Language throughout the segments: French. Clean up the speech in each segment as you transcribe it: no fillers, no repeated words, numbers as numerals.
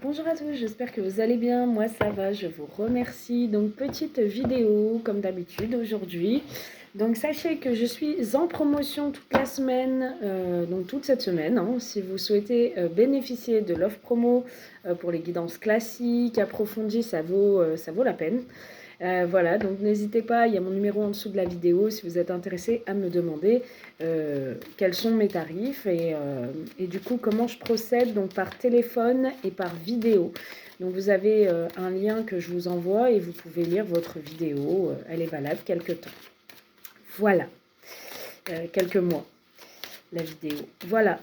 Bonjour à tous, j'espère que vous allez bien, moi ça va, je vous remercie. Donc petite vidéo comme d'habitude aujourd'hui. Donc sachez que je suis en promotion toute la semaine, donc toute cette semaine. Si vous souhaitez bénéficier de l'offre promo pour les guidances classiques, approfondies, ça vaut la peine. Voilà, donc n'hésitez pas, il y a mon numéro en dessous de la vidéo si vous êtes intéressé à me demander quels sont mes tarifs et du coup comment je procède donc par téléphone et par vidéo. Donc vous avez un lien que je vous envoie et vous pouvez lire votre vidéo, elle est valable quelques temps. Voilà, quelques mois la vidéo. Voilà,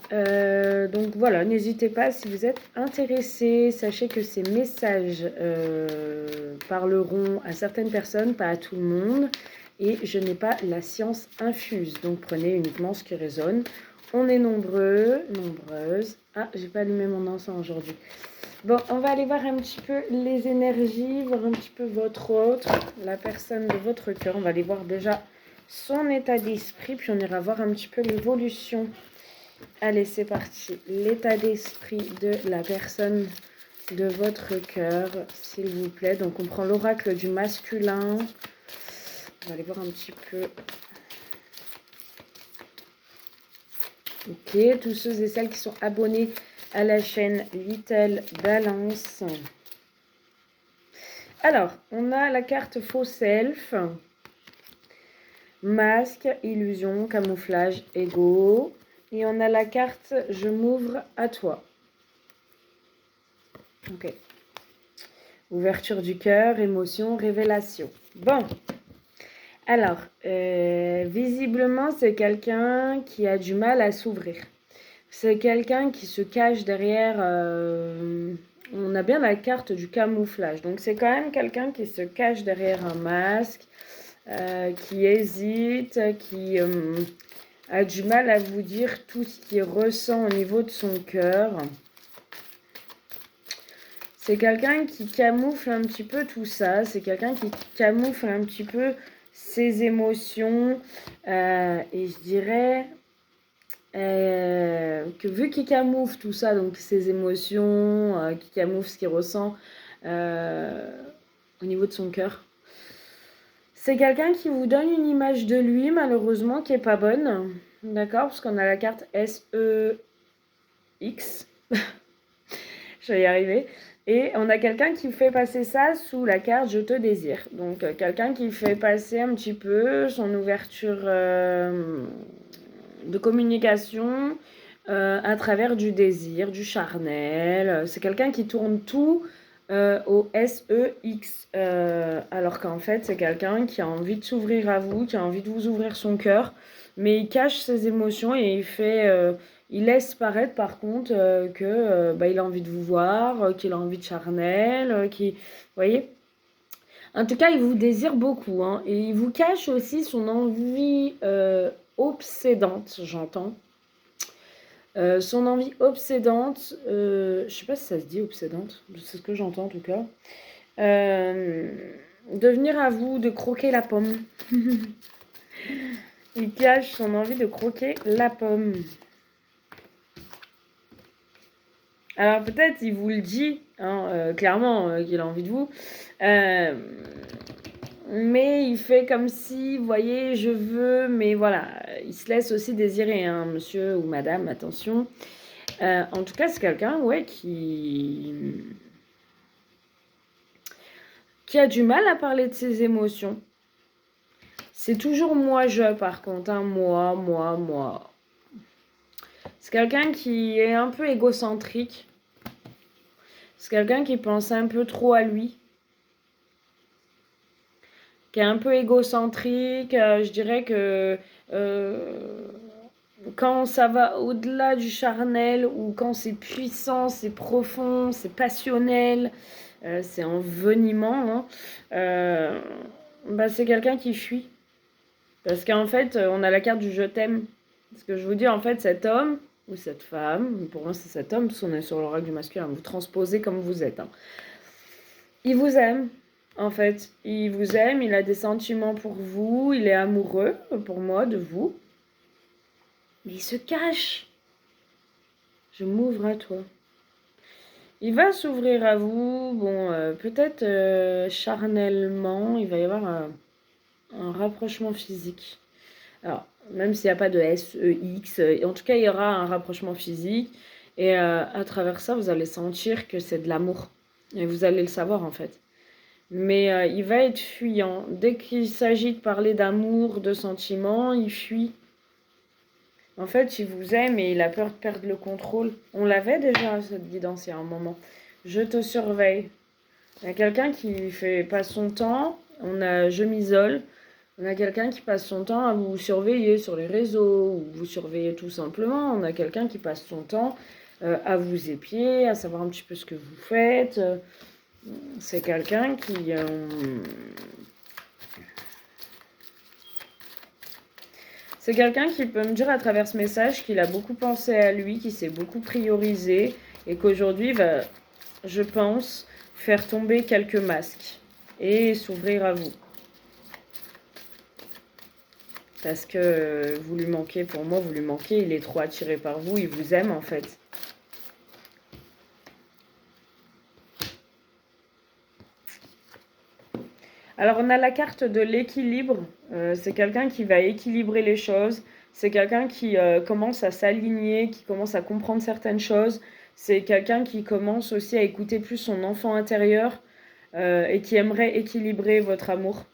donc voilà, n'hésitez pas si vous êtes intéressé. Sachez que ces messages parleront à certaines personnes, pas à tout le monde. Et je n'ai pas la science infuse, donc prenez uniquement ce qui résonne. On est nombreux, nombreuses. Ah, j'ai pas allumé mon encens aujourd'hui. Bon, on va aller voir un petit peu les énergies, voir un petit peu votre autre, la personne de votre cœur. On va aller voir déjà son état d'esprit, puis on ira voir un petit peu l'évolution. Allez, c'est parti. L'état d'esprit de la personne de votre cœur, s'il vous plaît. Donc, on prend l'oracle du masculin. On va aller voir un petit peu. Ok, tous ceux et celles qui sont abonnés à la chaîne Little Balance. Alors, on a la carte Faux Self. Masque, illusion, camouflage, ego. Et on a la carte Je m'ouvre à toi. Ok. Ouverture du cœur, émotion, révélation. Bon. Alors, visiblement, c'est quelqu'un qui a du mal à s'ouvrir. C'est quelqu'un qui se cache derrière... on a bien la carte du camouflage. Donc, c'est quand même quelqu'un qui se cache derrière un masque, qui hésite, qui a du mal à vous dire tout ce qu'il ressent au niveau de son cœur. C'est quelqu'un qui camoufle un petit peu tout ça. C'est quelqu'un qui camoufle un petit peu ses émotions. Et je dirais que vu qu'il camoufle tout ça, donc ses émotions, qu'il camoufle ce qu'il ressent au niveau de son cœur, c'est quelqu'un qui vous donne une image de lui, malheureusement, qui n'est pas bonne. D'accord? Parce qu'on a la carte SEX. Je vais y arriver. Et on a quelqu'un qui fait passer ça sous la carte Je te désire. Donc quelqu'un qui fait passer un petit peu son ouverture de communication à travers du désir, du charnel. C'est quelqu'un qui tourne tout au SEX. Alors qu'en fait, c'est quelqu'un qui a envie de s'ouvrir à vous, qui a envie de vous ouvrir son cœur. Mais il cache ses émotions et il laisse paraître par contre que il a envie de vous voir, qu'il a envie de charnel, vous voyez. En tout cas, il vous désire beaucoup, hein, et il vous cache aussi son envie obsédante, j'entends. Son envie obsédante, je sais pas si ça se dit obsédante, c'est ce que j'entends en tout cas. De venir à vous, de croquer la pomme. Il cache son envie de croquer la pomme. Alors peut-être il vous le dit, hein, clairement qu'il a envie de vous, mais il fait comme si, vous voyez, je veux, mais voilà, il se laisse aussi désirer, hein, monsieur ou madame, attention. En tout cas, c'est quelqu'un, ouais, qui a du mal à parler de ses émotions. C'est toujours moi-je, par contre, hein, moi. C'est quelqu'un qui est un peu égocentrique. C'est quelqu'un qui pense un peu trop à lui. Qui est un peu égocentrique. Je dirais que quand ça va au-delà du charnel ou quand c'est puissant, c'est profond, c'est passionnel, c'est envenimant, hein, c'est quelqu'un qui fuit. Parce qu'en fait, on a la carte du je t'aime. Ce que je vous dis, en fait, cet homme ou cette femme, pour moi c'est cet homme, parce qu'on est sur l'oracle du masculin, vous transposez comme vous êtes, hein. Il vous aime, en fait. Il vous aime, il a des sentiments pour vous, il est amoureux, pour moi, de vous. Mais il se cache. Je m'ouvre à toi. Il va s'ouvrir à vous, bon, peut-être charnellement, il va y avoir un rapprochement physique. Alors, même s'il n'y a pas de S, E, X, en tout cas, il y aura un rapprochement physique. Et à travers ça, vous allez sentir que c'est de l'amour. Et vous allez le savoir, en fait. Mais il va être fuyant. Dès qu'il s'agit de parler d'amour, de sentiments, il fuit. En fait, il vous aime et il a peur de perdre le contrôle. On l'avait déjà, cette guidance, il y a un moment. Je te surveille. Il y a quelqu'un qui fait pas son temps. Je m'isole. On a quelqu'un qui passe son temps à vous surveiller sur les réseaux, ou vous surveiller tout simplement. On a quelqu'un qui passe son temps à vous épier, à savoir un petit peu ce que vous faites. C'est quelqu'un qui... C'est quelqu'un qui peut me dire à travers ce message qu'il a beaucoup pensé à lui, qu'il s'est beaucoup priorisé et qu'aujourd'hui va, je pense, faire tomber quelques masques et s'ouvrir à vous. Parce que vous lui manquez, pour moi, vous lui manquez, il est trop attiré par vous, il vous aime en fait. Alors on a la carte de l'équilibre, c'est quelqu'un qui va équilibrer les choses, c'est quelqu'un qui commence à s'aligner, qui commence à comprendre certaines choses, c'est quelqu'un qui commence aussi à écouter plus son enfant intérieur et qui aimerait équilibrer votre amour.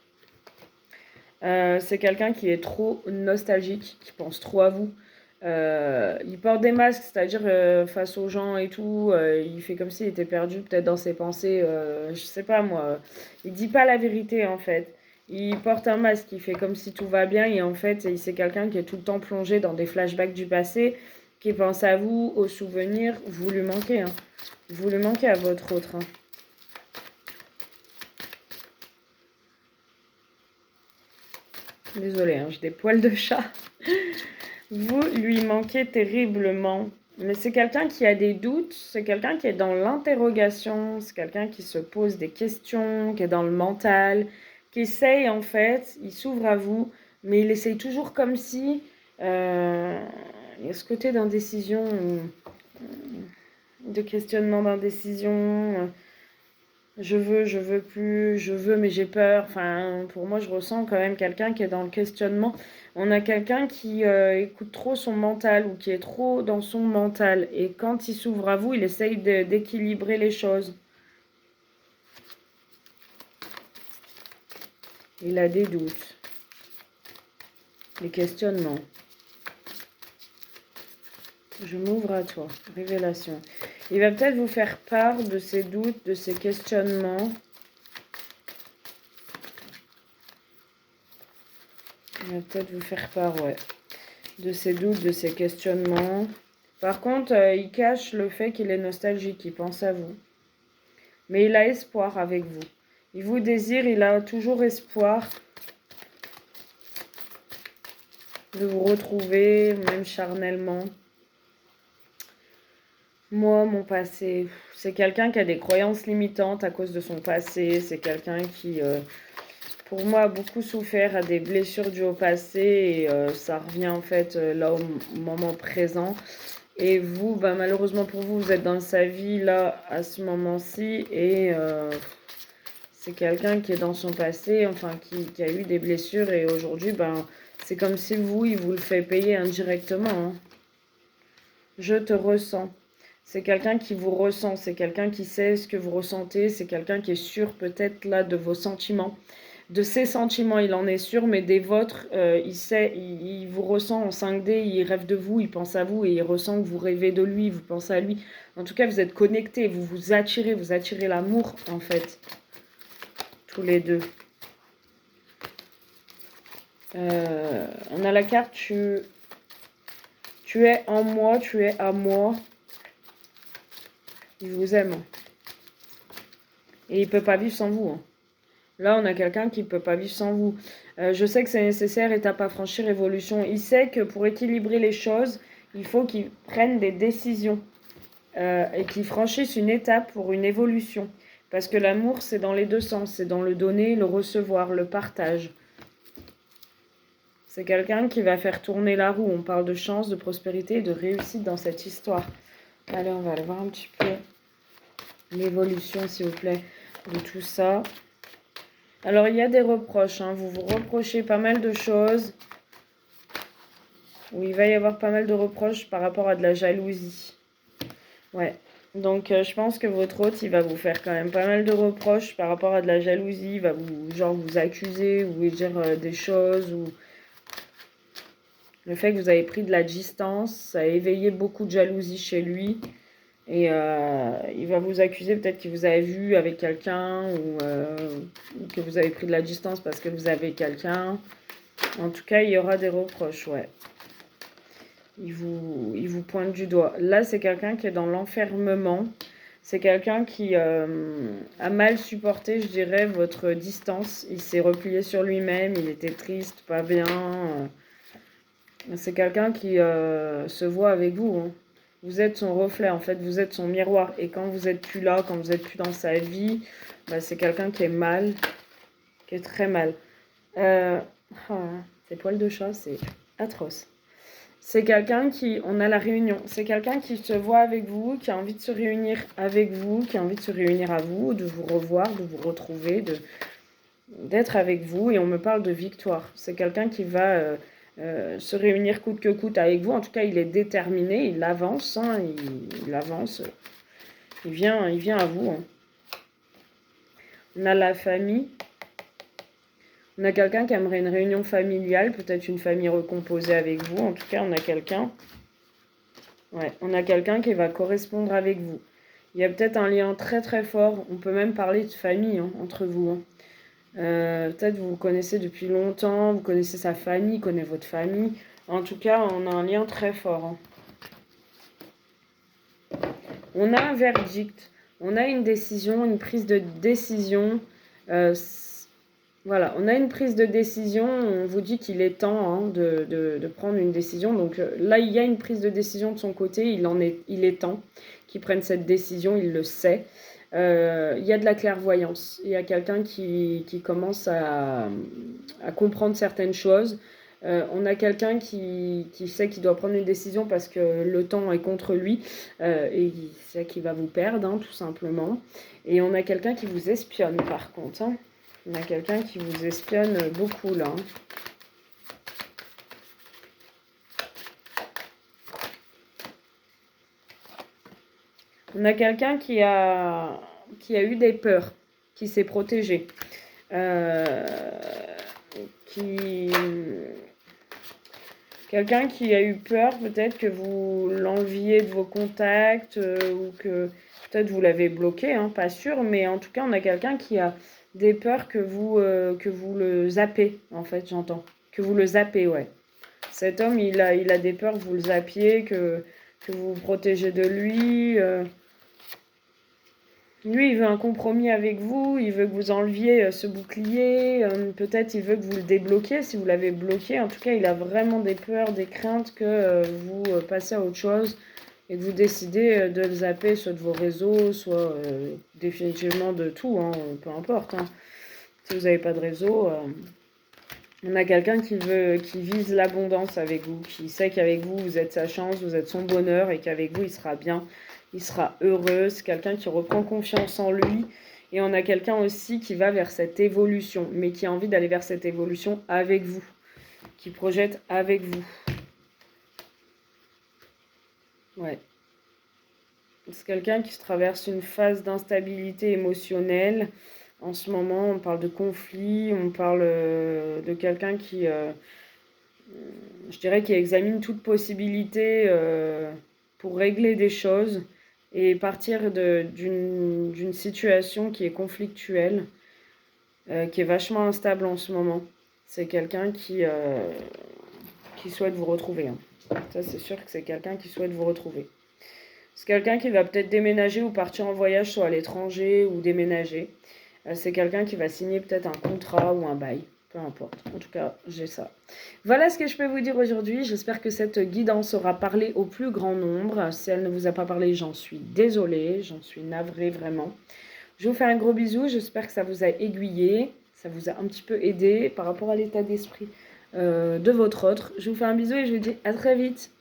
C'est quelqu'un qui est trop nostalgique, qui pense trop à vous. Il porte des masques, c'est-à-dire face aux gens et tout, il fait comme s'il était perdu peut-être dans ses pensées, je sais pas moi. Il dit pas la vérité en fait. Il porte un masque, il fait comme si tout va bien et en fait, c'est quelqu'un qui est tout le temps plongé dans des flashbacks du passé, qui pense à vous, aux souvenirs. Vous lui manquez, hein. Vous lui manquez à votre autre. Hein. Désolée, hein, j'ai des poils de chat. Vous lui manquez terriblement. Mais c'est quelqu'un qui a des doutes, c'est quelqu'un qui est dans l'interrogation, c'est quelqu'un qui se pose des questions, qui est dans le mental, qui essaye en fait, il s'ouvre à vous, mais il essaye toujours comme si il y a ce côté d'indécision, de questionnement d'indécision. Je veux plus, je veux, mais j'ai peur. Enfin, pour moi, je ressens quand même quelqu'un qui est dans le questionnement. On a quelqu'un qui écoute trop son mental ou qui est trop dans son mental. Et quand il s'ouvre à vous, il essaye d'équilibrer les choses. Il a des doutes, des questionnements. Je m'ouvre à toi. Révélation. Il va peut-être vous faire part de ses doutes, de ses questionnements. Il va peut-être vous faire part, ouais, de ses doutes, de ses questionnements. Par contre, il cache le fait qu'il est nostalgique, il pense à vous. Mais il a espoir avec vous. Il vous désire, il a toujours espoir de vous retrouver, même charnellement. Moi, mon passé, c'est quelqu'un qui a des croyances limitantes à cause de son passé. C'est quelqu'un qui, pour moi, a beaucoup souffert, a des blessures dues au passé. Et ça revient en fait là au moment présent. Et vous, bah, malheureusement pour vous, vous êtes dans sa vie là, à ce moment-ci. Et c'est quelqu'un qui est dans son passé, enfin qui a eu des blessures. Et aujourd'hui, ben, c'est comme si vous, il vous le fait payer indirectement. Hein. Je te ressens. C'est quelqu'un qui vous ressent, c'est quelqu'un qui sait ce que vous ressentez, c'est quelqu'un qui est sûr peut-être là de vos sentiments. De ses sentiments, il en est sûr, mais des vôtres, il sait, il vous ressent en 5D, il rêve de vous, il pense à vous et il ressent que vous rêvez de lui, vous pensez à lui. En tout cas, vous êtes connectés, vous attirez l'amour en fait, tous les deux. On a la carte, tu es en moi, tu es à moi. Il vous aime. Et il ne peut pas vivre sans vous. Hein. Là, on a quelqu'un qui ne peut pas vivre sans vous. Je sais que c'est nécessaire, étape à franchir, évolution. Il sait que pour équilibrer les choses, il faut qu'il prenne des décisions et qu'il franchisse une étape pour une évolution. Parce que l'amour, c'est dans les deux sens. C'est dans le donner, le recevoir, le partage. C'est quelqu'un qui va faire tourner la roue. On parle de chance, de prospérité et de réussite dans cette histoire. Allez, on va aller voir un petit peu l'évolution, s'il vous plaît, de tout ça. Alors, il y a des reproches, hein. Vous vous reprochez pas mal de choses. Ou il va y avoir pas mal de reproches par rapport à de la jalousie. Ouais. Donc, je pense que votre hôte, il va vous faire quand même pas mal de reproches par rapport à de la jalousie. Il va vous accuser ou vous dire des choses. Ou le fait que vous avez pris de la distance, ça a éveillé beaucoup de jalousie chez lui. Et il va vous accuser peut-être qu'il vous avez vu avec quelqu'un ou que vous avez pris de la distance parce que vous avez quelqu'un. En tout cas, il y aura des reproches, ouais. Il vous pointe du doigt. Là, c'est quelqu'un qui est dans l'enfermement. C'est quelqu'un qui a mal supporté, je dirais, votre distance. Il s'est replié sur lui-même, il était triste, pas bien. C'est quelqu'un qui se voit avec vous, hein. Vous êtes son reflet, en fait, vous êtes son miroir. Et quand vous n'êtes plus là, quand vous n'êtes plus dans sa vie, bah, c'est quelqu'un qui est mal, qui est très mal. Ces poils de chat, c'est atroce. C'est quelqu'un qui, on a la réunion, c'est quelqu'un qui se voit avec vous, qui a envie de se réunir avec vous, qui a envie de se réunir à vous, de vous revoir, de vous retrouver, d'être avec vous. Et on me parle de victoire. C'est quelqu'un qui va se réunir coûte que coûte avec vous. En tout cas, il est déterminé, il avance, hein, il avance. Il vient à vous, hein. On a la famille. On a quelqu'un qui aimerait une réunion familiale, peut-être une famille recomposée avec vous. En tout cas, on a quelqu'un. Ouais, on a quelqu'un qui va correspondre avec vous. Il y a peut-être un lien très très fort. On peut même parler de famille, hein, entre vous, hein. Peut-être vous vous connaissez depuis longtemps, vous connaissez sa famille, connaît votre famille. En tout cas, on a un lien très fort, hein. On a un verdict, on a une décision, une prise de décision. Voilà, on a une prise de décision, on vous dit qu'il est temps, hein, de prendre une décision. Donc là, il y a une prise de décision de son côté, il est temps qu'il prenne cette décision, il le sait. Il y a de la clairvoyance, il y a quelqu'un qui commence à comprendre certaines choses. On a quelqu'un qui sait qu'il doit prendre une décision parce que le temps est contre lui et il sait qu'il va vous perdre, hein, tout simplement. Et on a quelqu'un qui vous espionne par contre, hein. On a quelqu'un qui vous espionne beaucoup là, hein. On a quelqu'un qui a eu des peurs, qui s'est protégé. Quelqu'un qui a eu peur peut-être que vous l'enleviez de vos contacts ou que peut-être vous l'avez bloqué, hein, pas sûr, mais en tout cas on a quelqu'un qui a des peurs que vous le zappez, en fait, j'entends. Que vous le zappez, ouais. Cet homme, il a des peurs que vous le zappiez, que vous vous protégez de lui. Lui, il veut un compromis avec vous, il veut que vous enleviez ce bouclier, peut-être il veut que vous le débloquiez si vous l'avez bloqué. En tout cas, il a vraiment des peurs, des craintes que vous passez à autre chose et que vous décidez de le zapper soit de vos réseaux, soit définitivement de tout, hein, peu importe, hein. Si vous n'avez pas de réseau, on a quelqu'un qui vise l'abondance avec vous, qui sait qu'avec vous, vous êtes sa chance, vous êtes son bonheur et qu'avec vous, il sera bien. Il sera heureux, c'est quelqu'un qui reprend confiance en lui. Et on a quelqu'un aussi qui va vers cette évolution, mais qui a envie d'aller vers cette évolution avec vous, qui projette avec vous. Ouais. C'est quelqu'un qui se traverse une phase d'instabilité émotionnelle. En ce moment, on parle de conflit, on parle de quelqu'un qui, je dirais, qui examine toute possibilité pour régler des choses et partir d'une situation qui est conflictuelle, qui est vachement instable en ce moment. C'est quelqu'un qui souhaite vous retrouver, hein. Ça, c'est sûr que c'est quelqu'un qui souhaite vous retrouver. C'est quelqu'un qui va peut-être déménager ou partir en voyage, soit à l'étranger ou déménager. C'est quelqu'un qui va signer peut-être un contrat ou un bail. Peu importe. En tout cas, j'ai ça. Voilà ce que je peux vous dire aujourd'hui. J'espère que cette guidance aura parlé au plus grand nombre. Si elle ne vous a pas parlé, j'en suis désolée. J'en suis navrée vraiment. Je vous fais un gros bisou. J'espère que ça vous a aiguillé. Ça vous a un petit peu aidé par rapport à l'état d'esprit de votre autre. Je vous fais un bisou et je vous dis à très vite.